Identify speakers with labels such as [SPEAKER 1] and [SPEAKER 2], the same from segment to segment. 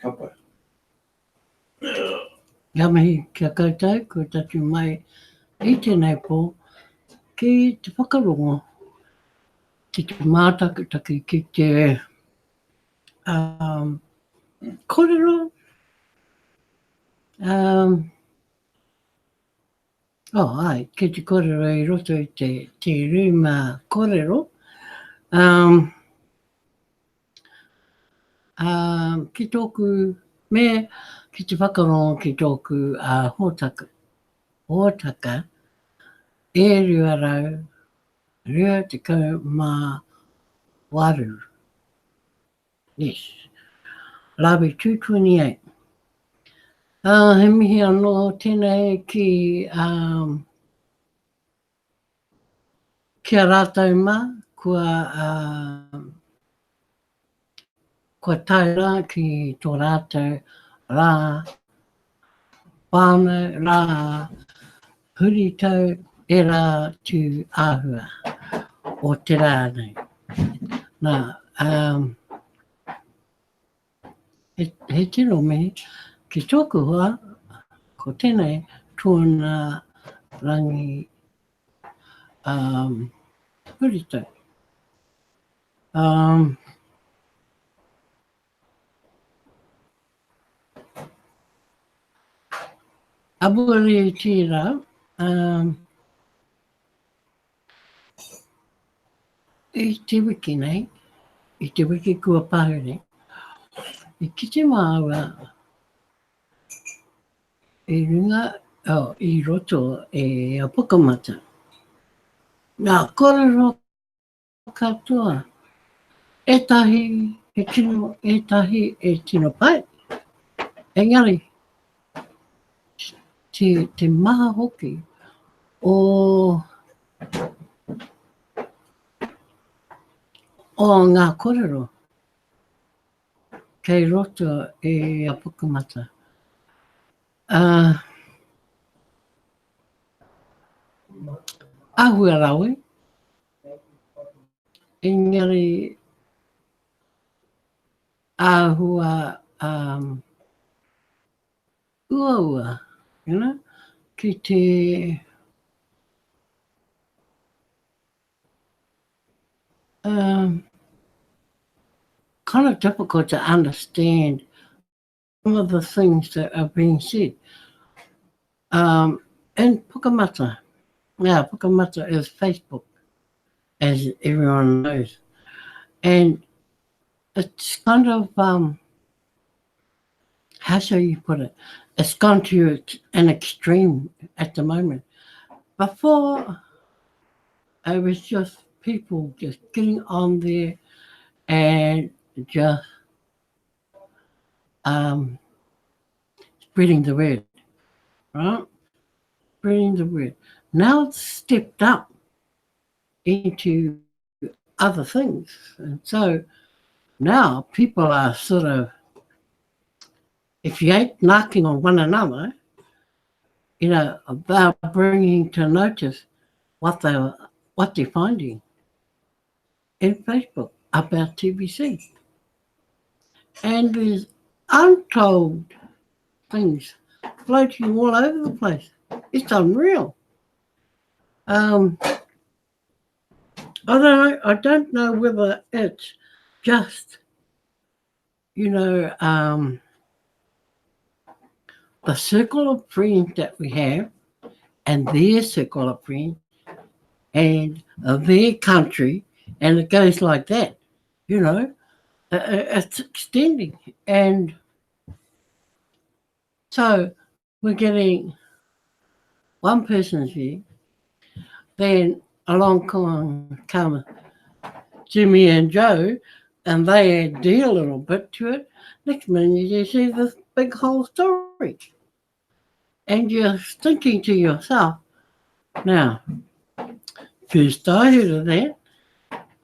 [SPEAKER 1] Kapa.
[SPEAKER 2] Ngā mihi kia koutou, ko tatu mai i tēnei pō, ki te whakarongo, ki te mātakitaki, ki te kōrero, ki te kōrero i roto i te rūma kōrero, ki tōku mea, ki te whakarongo ki tōku hōtaka, e rua rau, rua te kau mā waru. Yes. Lawi 228. He mihi anō tēnei ki a rātou mā, kua taira ki tō rātou rā whānau, rā huritau, e rā tū āhua o te rā nei. Nā, he tino mihi, ki tōku hoa, ko tēnei tōna rangi huritau. Abuari i tira, i te wiki nei, i te wiki kua pāhere, i ki te māua, i runga, i roto e a pukamata. Nā kōrero katoa, e tahi, e tino, e tahi, e tino pai. Engari, te maha hoki o ngā kōrero kei roto e a pukamata. Ahua rawe, engari ahua ua, you know, ki te kind of difficult to understand some of the things that are being said. In Pukamata, now Pukamata is Facebook, as everyone knows. And it's kind of, how shall you put it? It's gone to an extreme at the moment. Before, it was just people just getting on there and just spreading the word, right? Spreading the word. Now it's stepped up into other things. And so now people are sort of, if you ain't knocking on one another, you know, they're bringing to notice what they're finding in Facebook about TBC. And there's untold things floating all over the place. It's unreal. I don't know whether it's just, you know, the circle of friends that we have and their circle of friends and their country, and it goes like that, you know, it's extending. And so we're getting one person's view, then along come Jimmy and Joe, and they add a little bit to it. Next minute you see this big whole story. And you're thinking to yourself, now, first I heard of that,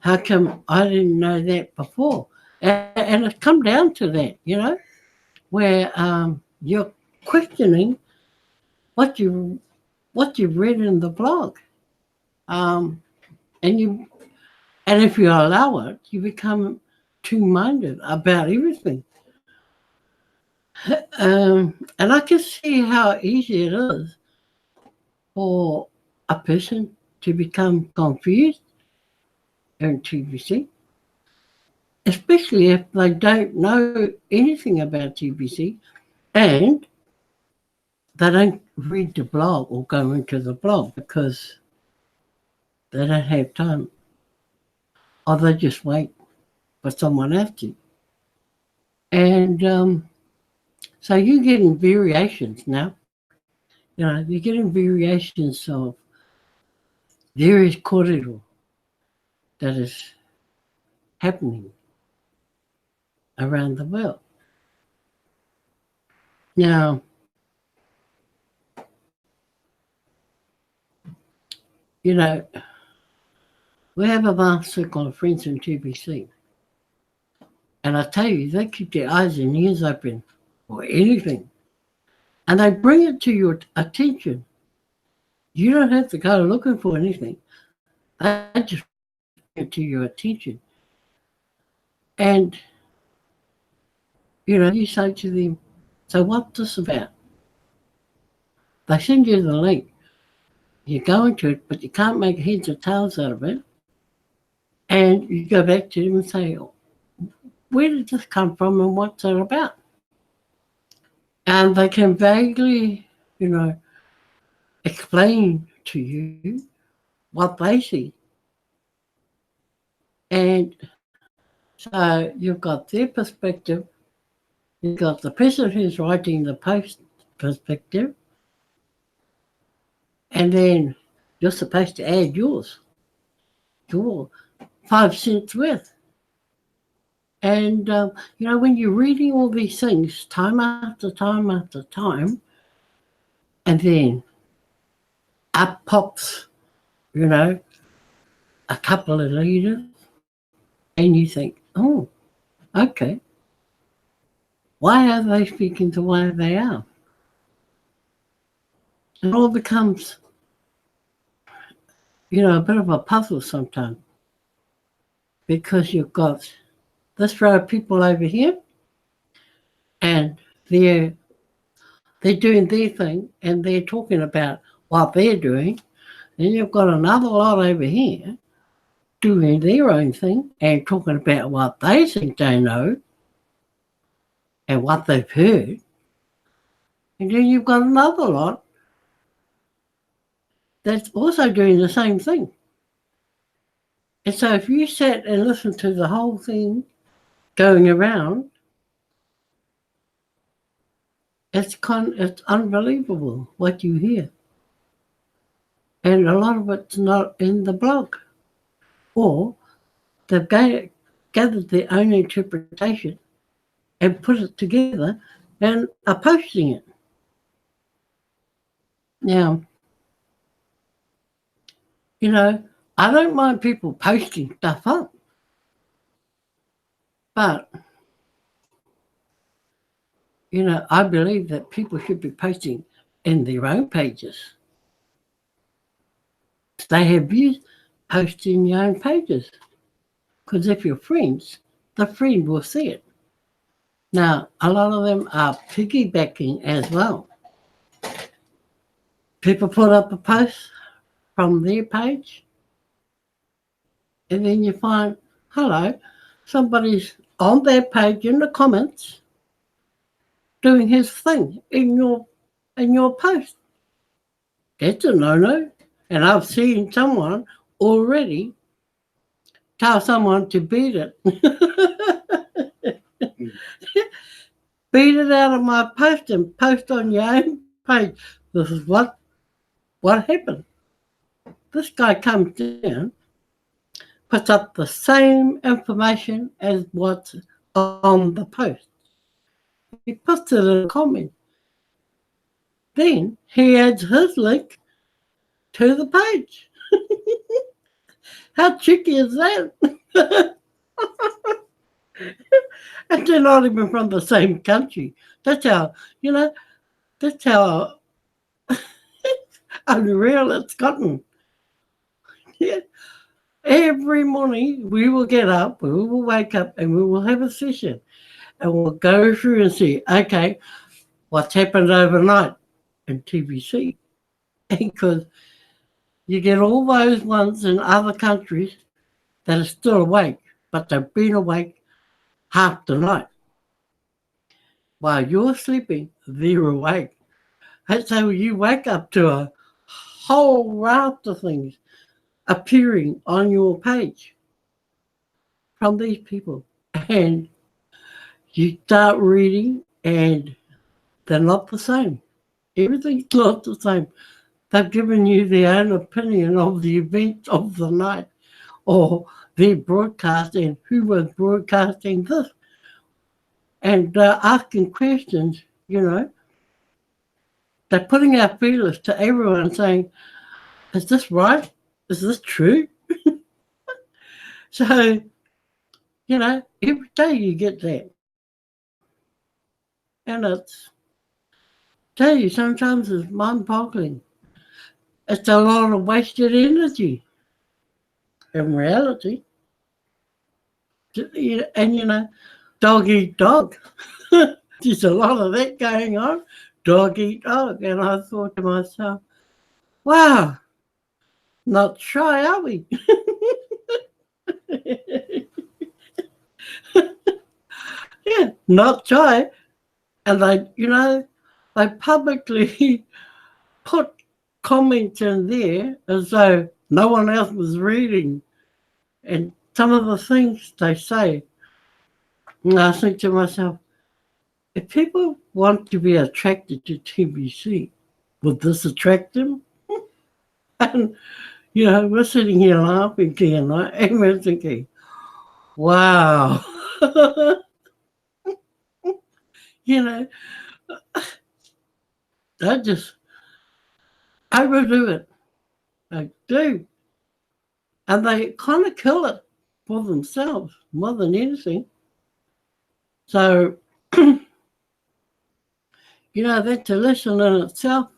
[SPEAKER 2] how come I didn't know that before? And it's come down to that, you know, where you're questioning what you've read in the blog. And if you allow it, you become two-minded about everything. And I can see how easy it is for a person to become confused in TBC, especially if they don't know anything about TBC and they don't read the blog or go into the blog because they don't have time, or they just wait for someone else to. And so you're getting variations now. You know, you're getting variations of various corridor that is happening around the world. Now, you know, we have a vast circle of friends in TBC. And I tell you, they keep their eyes and ears open for anything. And they bring it to your attention. You don't have to go looking for anything. They just bring it to your attention. And, you know, you say to them, so what's this about? They send you the link. You go into it, but you can't make heads or tails out of it. And you go back to them and say, where did this come from and what's it about? And they can vaguely, you know, explain to you what they see. And so you've got their perspective, you've got the person who's writing the post perspective, and then you're supposed to add yours, your 5 cents worth. And, you know, when you're reading all these things time after time after time, and then up pops, you know, a couple of leaders, and you think, oh, okay, why are they speaking the way they are? It all becomes, you know, a bit of a puzzle sometimes, because you've got this row of people over here, and they're doing their thing, and they're talking about what they're doing. Then you've got another lot over here doing their own thing and talking about what they think they know and what they've heard. And then you've got another lot that's also doing the same thing. And so if you sat and listened to the whole thing going around, it's unbelievable what you hear. And a lot of it's not in the blog. Or they've gathered their own interpretation and put it together and are posting it. Now, you know, I don't mind people posting stuff up, but, you know, I believe that people should be posting in their own pages. If they have views, post in your own pages. Because if you're friends, the friend will see it. Now, a lot of them are piggybacking as well. People put up a post from their page, and then you find, hello, somebody's on their page in the comments doing his thing in your post. It's a no-no. And I've seen someone already tell someone to beat it. Beat it out of my post and post on your own page. This is what happened. This guy comes down, puts up the same information as what's on the post. He puts it in a comment. Then he adds his link to the page. How tricky is that? And they're not even from the same country. That's how, you know, that's how unreal it's gotten. Yeah. Every morning we will get up, we will wake up, and we will have a session. and we'll go through and see, okay, what's happened overnight in TBC. Because you get all those ones in other countries that are still awake, but they've been awake half the night. While you're sleeping, they're awake. And so you wake up to a whole raft of things appearing on your page from these people. And you start reading, and they're not the same. Everything's not the same. They've given you their own opinion of the events of the night, or their broadcast and who was broadcasting this. And asking questions, you know. They're putting out feelers to everyone saying, is this right? Is this true? So, you know, every day you get that. And it's, tell you, sometimes it's mind-boggling. It's a lot of wasted energy in reality. And, you know, dog eat dog. There's a lot of that going on. Dog eat dog. And I thought to myself, wow, not shy, are we? Yeah, not shy. And they, you know, they publicly put comments in there as though no one else was reading. And some of the things they say, and I think to myself, if people want to be attracted to TBC, would this attract them? And, you know, we're sitting here laughing tonight, and we're thinking, wow. You know, they just overdo it. They do. And they kind of kill it for themselves more than anything. So, you know, that's a lesson in itself,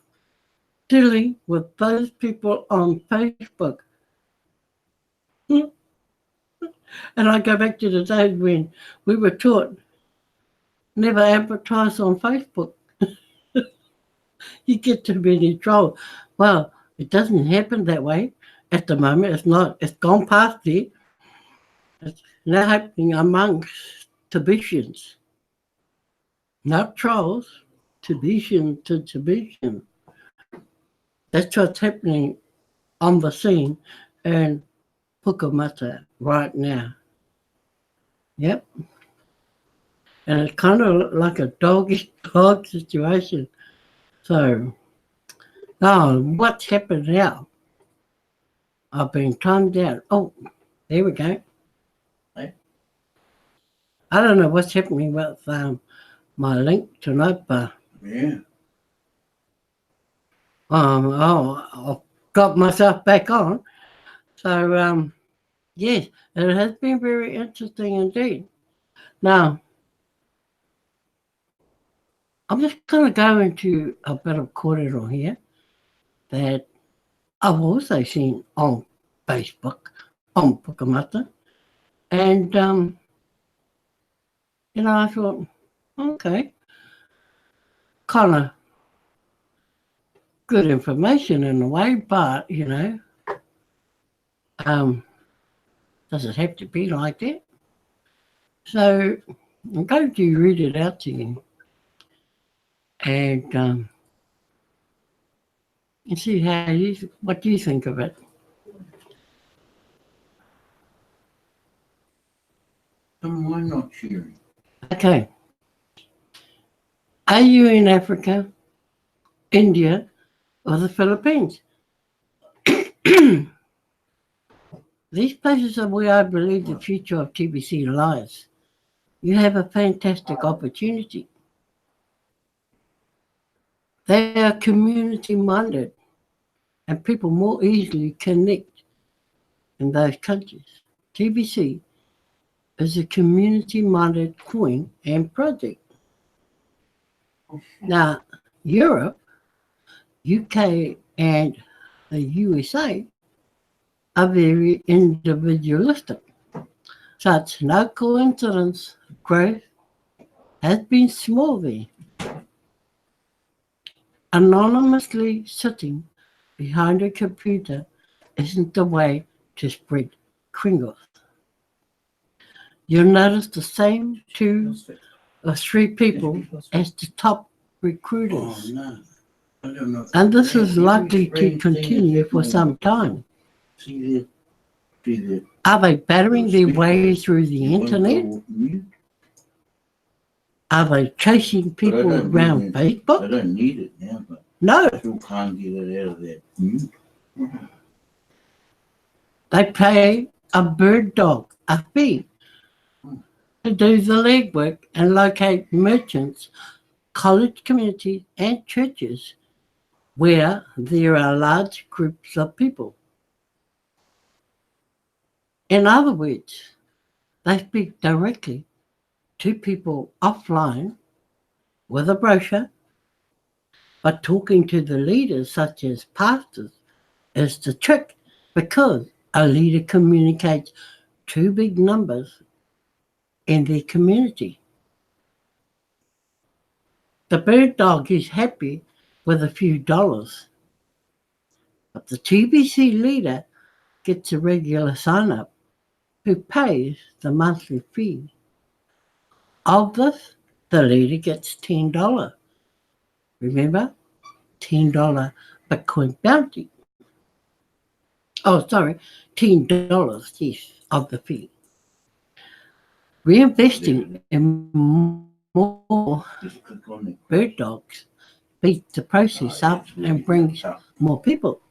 [SPEAKER 2] dealing with those people on Facebook. And I go back to the days when we were taught never advertise on Facebook. You get too many trolls. Well, it doesn't happen that way at the moment. It's not. It's gone past there. It's now happening amongst Tibetans, not trolls. Tibetan to Tibetan. That's what's happening on the scene in Pukamata right now. Yep. And it's kind of like a dog situation. So, oh, what's happened now? I've been timed out. Oh, there we go. I don't know what's happening with my link tonight, but
[SPEAKER 1] Yeah.
[SPEAKER 2] I've got myself back on. So, yes, it has been very interesting indeed. Now, I'm just going to go into a bit of corridor here that I've also seen on Facebook, on Pukamata. And, you know, I thought, okay, kind of good information in a way, but, you know, does it have to be like that? So I'm going to read it out to you and see what you think of it.
[SPEAKER 1] And why not sharing?
[SPEAKER 2] Okay. Are you in Africa, India, or the Philippines? These places are where I believe the future of TBC lies. You have a fantastic opportunity. They are community-minded, and people more easily connect in those countries. TBC is a community-minded coin and project. Now, Europe, UK, and the USA are very individualistic. So it's no coincidence growth has been small there. Anonymously sitting behind a computer isn't the way to spread Kringles. You'll notice the same 2 or 3 people as the top recruiters.
[SPEAKER 1] Oh, no. I don't know.
[SPEAKER 2] And this is
[SPEAKER 1] Yeah,
[SPEAKER 2] likely
[SPEAKER 1] every
[SPEAKER 2] to
[SPEAKER 1] strange thing
[SPEAKER 2] continue
[SPEAKER 1] is
[SPEAKER 2] for
[SPEAKER 1] happening.
[SPEAKER 2] some time.
[SPEAKER 1] See the
[SPEAKER 2] Are they battering their way through the
[SPEAKER 1] you wanna
[SPEAKER 2] internet?
[SPEAKER 1] go mute?
[SPEAKER 2] Are they chasing
[SPEAKER 1] But I
[SPEAKER 2] people
[SPEAKER 1] don't
[SPEAKER 2] around
[SPEAKER 1] need
[SPEAKER 2] Facebook?
[SPEAKER 1] I don't need it now, but
[SPEAKER 2] No,
[SPEAKER 1] I still can't get it out of that mute.
[SPEAKER 2] they pay a bird dog a fee to do the legwork and locate merchants, college communities, and churches where there are large groups of people. In other words, they speak directly to people offline with a brochure, but talking to the leaders, such as pastors, is the trick because a leader communicates to big numbers in their community. The bird dog is happy with a few dollars, but the TBC leader gets a regular sign-up who pays the monthly fee. Of this, the leader gets $10. Remember? $10 Bitcoin bounty. Oh, sorry, $10, yes, of the fee. Reinvesting in more
[SPEAKER 1] Just click on it.
[SPEAKER 2] bird dogs beats the process up and brings more people.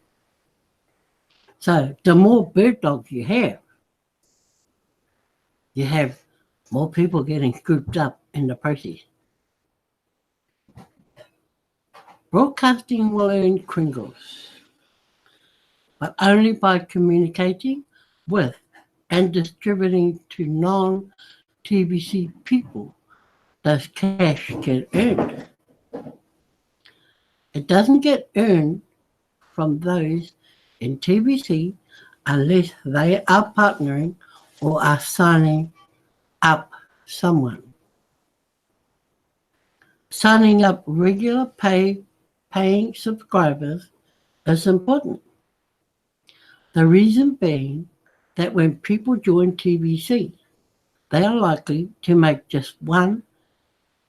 [SPEAKER 2] So the more bird dogs you have more people getting scooped up in the process. Broadcasting will earn Kringles, but only by communicating with and distributing to non-TBC people does cash get earned. It doesn't get earned from those in TBC unless they are partnering or are signing up someone. Signing up regular paying subscribers is important. The reason being that when people join TBC, they are likely to make just one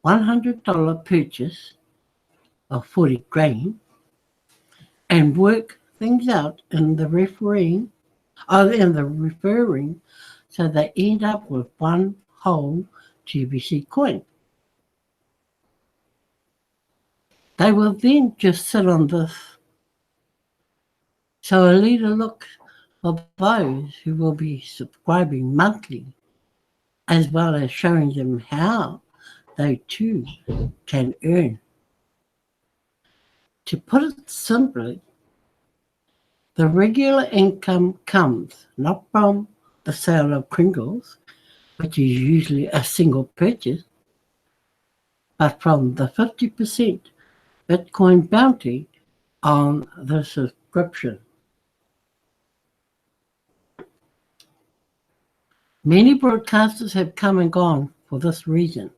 [SPEAKER 2] $100 purchase of 40 grain and work things out in the referring so they end up with one whole TBC coin. They will then just sit on this. So a leader looks for those who will be subscribing monthly, as well as showing them how they too can earn. To put it simply, the regular income comes not from the sale of Kringles, which is usually a single purchase, but from the 50% Bitcoin bounty on the subscription. Many broadcasters have come and gone for this reason,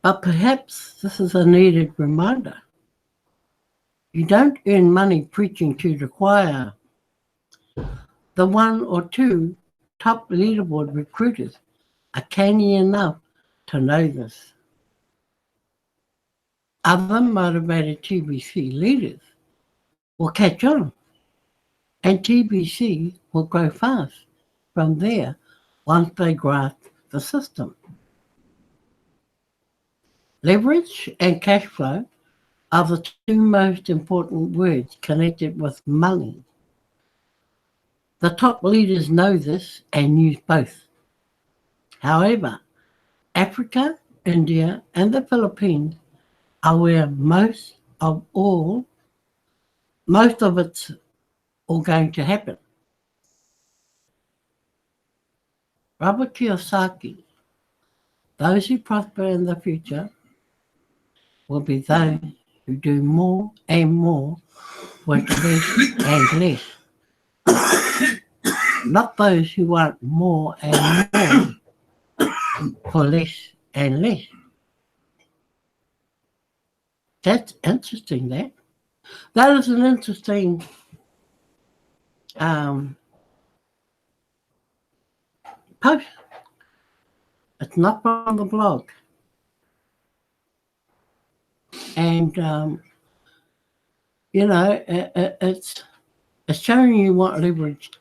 [SPEAKER 2] but perhaps this is a needed reminder. You don't earn money preaching to the choir. The 1 or 2 top leaderboard recruiters are canny enough to know this. Other motivated TBC leaders will catch on, and TBC will grow fast from there once they grasp the system. Leverage and cash flow are the 2 most important words connected with money. The top leaders know this and use both. However, Africa, India, and the Philippines are where most of it's all going to happen. Robert Kiyosaki, those who prosper in the future will be those who do more and more with less and less. Not those who want more and more for less and less. That's interesting, that is an interesting post. It's not from the blog. And, it's showing you what leverage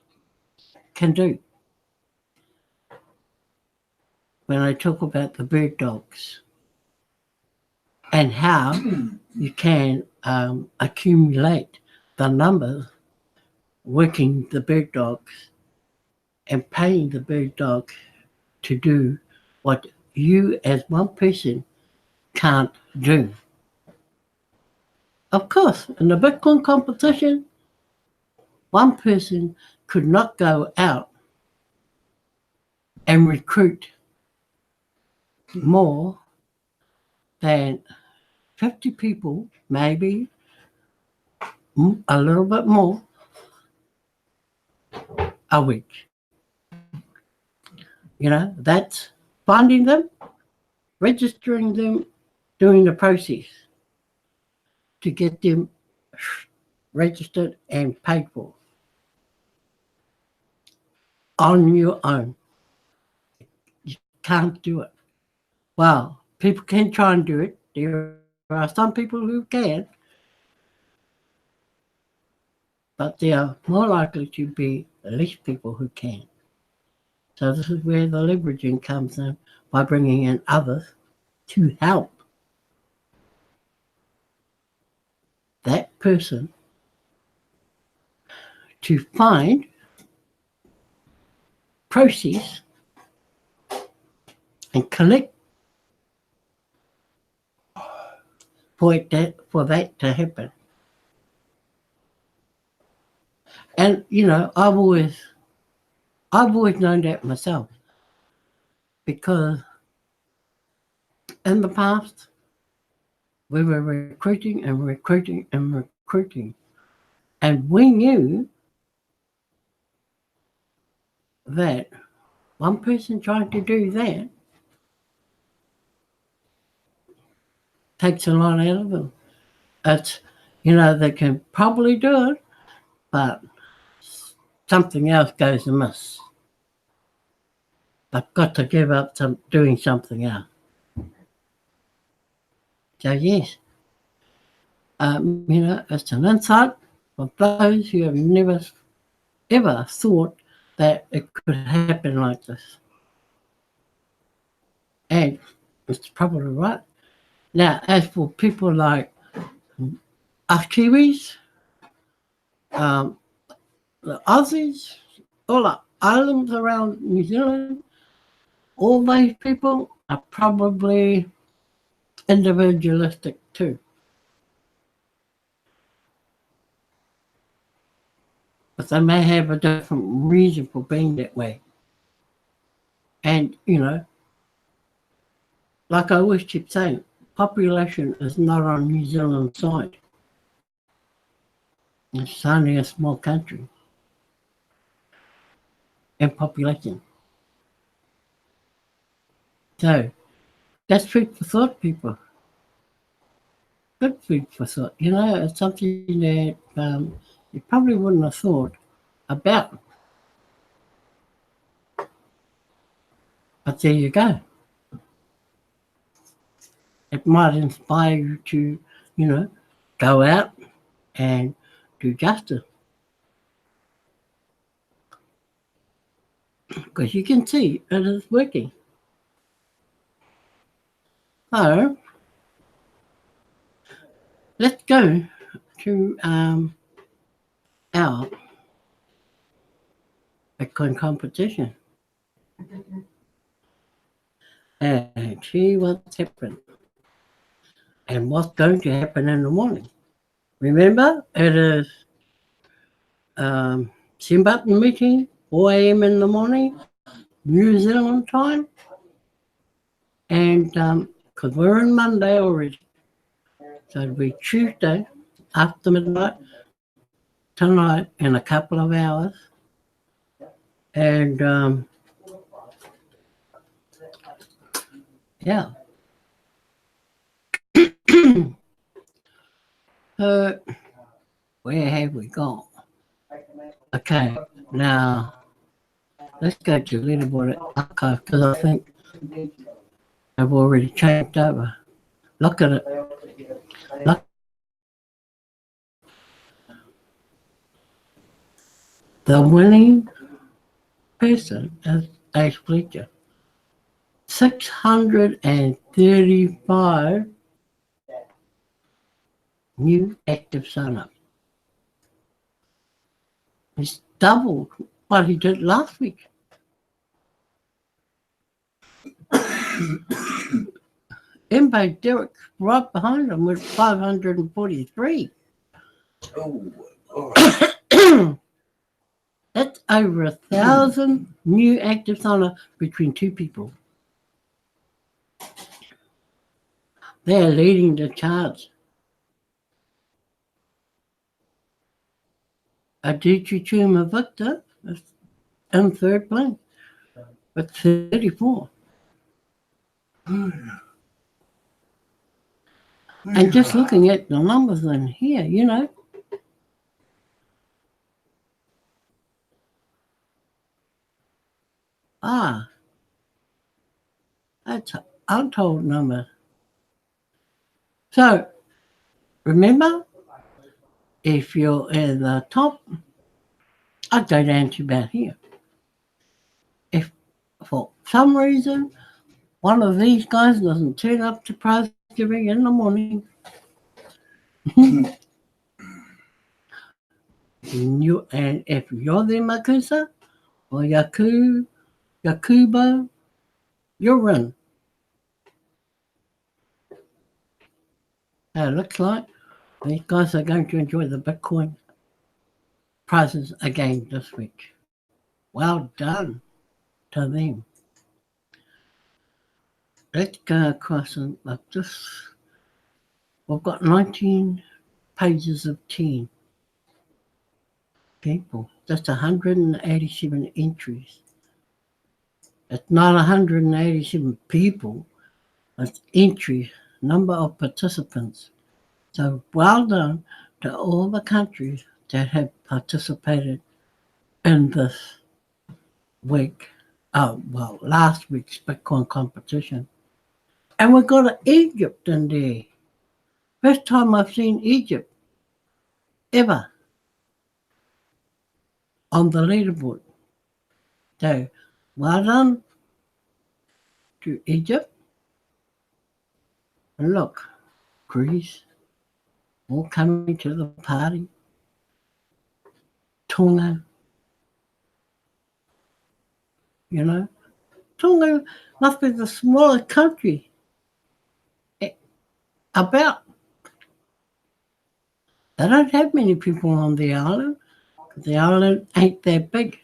[SPEAKER 2] can do. When I talk about the bird dogs and how you can accumulate the numbers working the bird dogs and paying the bird dog to do what you as one person can't do. Of course, in the Bitcoin competition, one person could not go out and recruit more than 50 people, maybe a little bit more a week. That's finding them, registering them, doing the process to get them registered and paid for on your own. You can't do it. Well, people can try and do it. There are some people who can, but there are more likely to be less people who can. So this is where the leveraging comes in, by bringing in others to help that person to find, process, and collect for that to happen. And I've always known that myself, because in the past we were recruiting, and we knew that one person trying to do that takes a lot out of them. It's, they can probably do it, but something else goes amiss. I've got to give up doing something else. So yes, it's an insight for those who have never ever thought that it could happen like this. And it's probably right. Now, as for people like us Kiwis, the Aussies, all the islands around New Zealand, all those people are probably individualistic too. But they may have a different reason for being that way. And, like I always keep saying, population is not on New Zealand's side. It's only a small country in population. So that's food for thought, people. Good food for thought. It's something that you probably wouldn't have thought about. But there you go. It might inspire you to, go out and do justice. Because you can see it is working. So, let's go to our Bitcoin competition and see what's happened and what's going to happen in the morning. Remember, it is 10 button meeting, 4 a.m. in the morning, New Zealand time. And because we're on Monday already, so it'll be Tuesday after midnight tonight in a couple of hours. And yeah. So, where have we gone? Okay, now let's go to Leaderboard Archive because I think I've already changed over. Look at it. Look. The winning person is Ace Fletcher. 635 new active sign-ups. It's doubled what he did last week. Mbappe Derek right behind him with 543.
[SPEAKER 1] Oh, oh.
[SPEAKER 2] That's over 1,000 new active sign-ups between two people. They're leading the charts. Adichie Chuma Victor is in third place with 34. And just looking at the numbers in here, you know, that's an untold number. So, remember, if you're at the top, I'd go down to about here. If for some reason one of these guys doesn't turn up to prize giving in the morning, and if you're the Makusa or Yakubo, you're in. It looks like these guys are going to enjoy the Bitcoin prizes again this week. Well done to them. Let's go across and like this. We've got 19 pages of 10 people. That's 187 entries. It's not 187 people. It's entry, number of participants. So well done to all the countries that have participated in this week. Last week's Bitcoin competition. And we've got Egypt in there. First time I've seen Egypt ever on the leaderboard. So well done to Egypt. And look, Greece, all coming to the party. Tonga, you know. Tonga must be the smallest country about. They don't have many people on the island. The island ain't that big.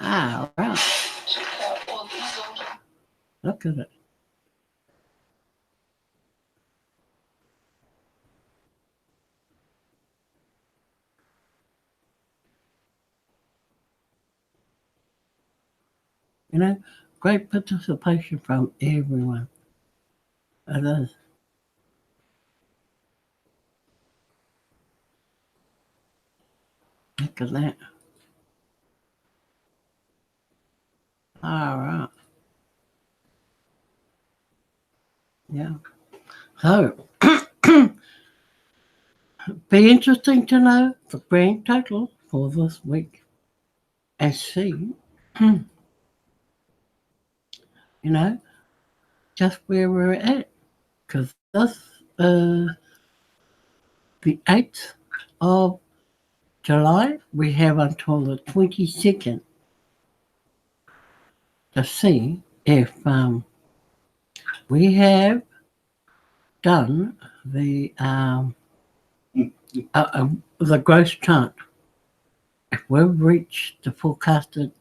[SPEAKER 2] All right. Look at it. You know, great participation from everyone. It is. Look at that. All right. Yeah. So, be interesting to know the grand total for this week and see, you know, just where we're at. Because this is the 8th of July. We have until the 22nd to see if we have done the gross chart. If we've reached the forecasted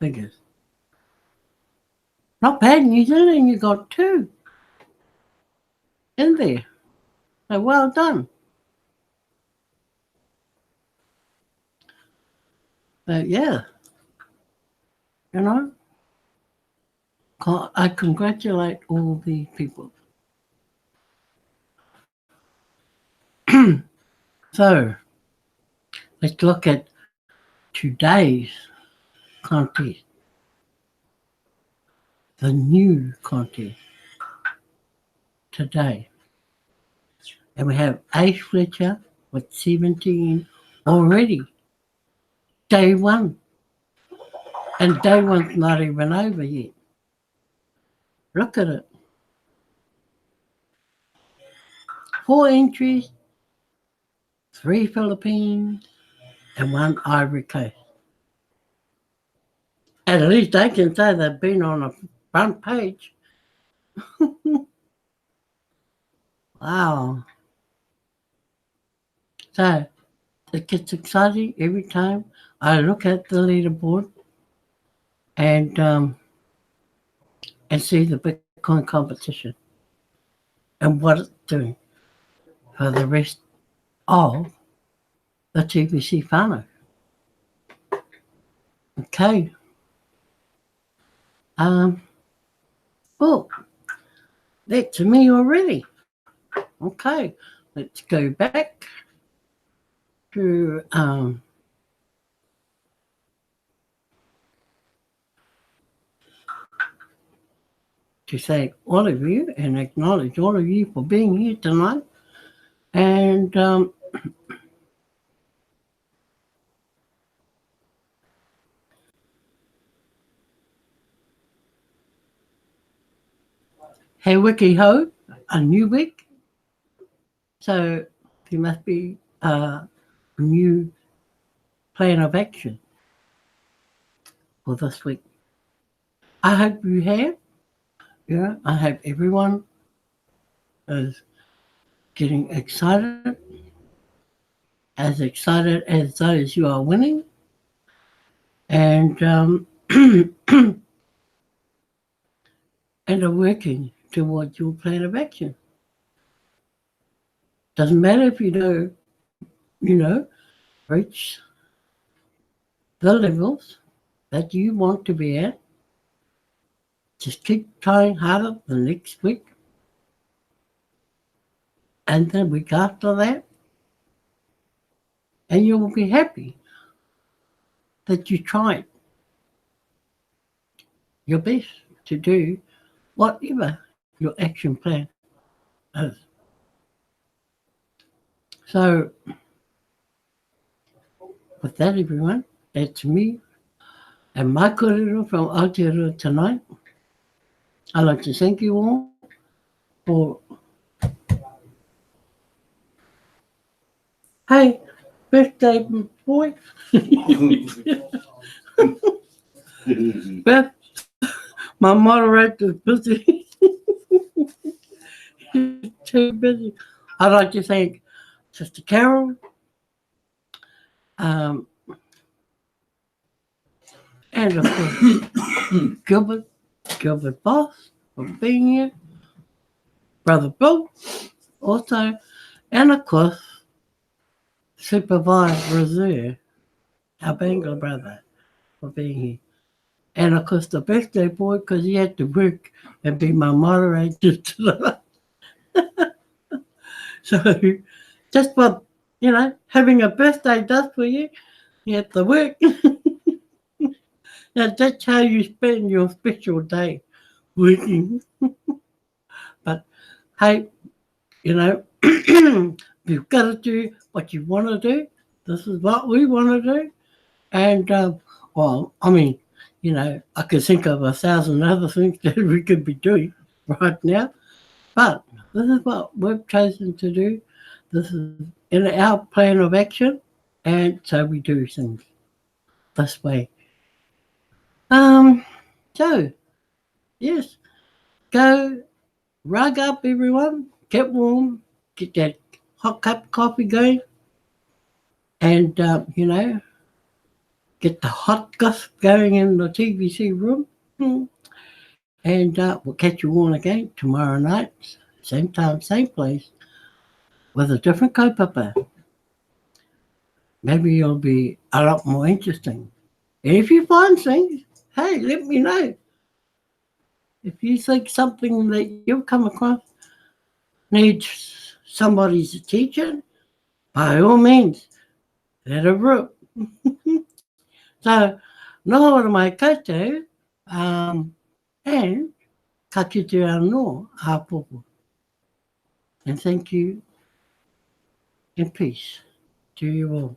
[SPEAKER 2] figures. Not bad, New Zealand, you got 2 in there. So well done. But yeah, you know, I congratulate all the people So let's look at today's contest, the new contest today. And we have Ace Fletcher with 17 already. Day one. And day one's not even over yet. Look at it. 4 entries, 3 Philippines, and 1 Ivory Coast. At least they can say they've been on the front page. Wow. So it gets exciting every time I look at the leaderboard and see the Bitcoin competition and what it's doing for the rest of the TBC whānau. Okay. Oh, that's me already. Okay, let's go back to thank all of you and acknowledge all of you for being here tonight. And hey, Wiki Ho, a new week. So there must be a new plan of action for this week. I hope you have. Yeah, I hope everyone is getting excited as those who are winning. And and are working towards your plan of action. Doesn't matter if you don't, reach the levels that you want to be at. Just keep trying harder the next week. And the week after that. And you will be happy that you tried your best to do whatever your action plan is. So, with that, everyone, that's me and my kōrero from Aotearoa tonight. I'd like to thank you all for, hey, birthday boy. Beth, my moderator's busy. She's too busy. I'd like to thank Sister Carol, and of course Gilbert Boss for being here, Brother Bill also, and of course Supervisor Reserve, our Bangor brother, for being here. And of course the birthday boy, because he had to work and be my moderator tonight. So just what, having a birthday does for you, you have to work. Now that's how you spend your special day, working. But hey, you've got to do what you want to do. This is what we want to do. And, I could think of 1,000 other things that we could be doing right now. But this is what we've chosen to do. This is in our plan of action. And so we do things this way. So, yes, go rug up, everyone. Get warm. Get that hot cup of coffee going. And, get the hot gossip going in the TBC room. And we'll catch you all again tomorrow night, same time, same place, with a different kaupapa. Maybe it'll be a lot more interesting. And if you find things, hey, let me know. If you think something that you've come across needs somebody's attention, by all means, let it rip. So, no ora mai koutou, and ka kite anō āpopo. And thank you and peace to you all.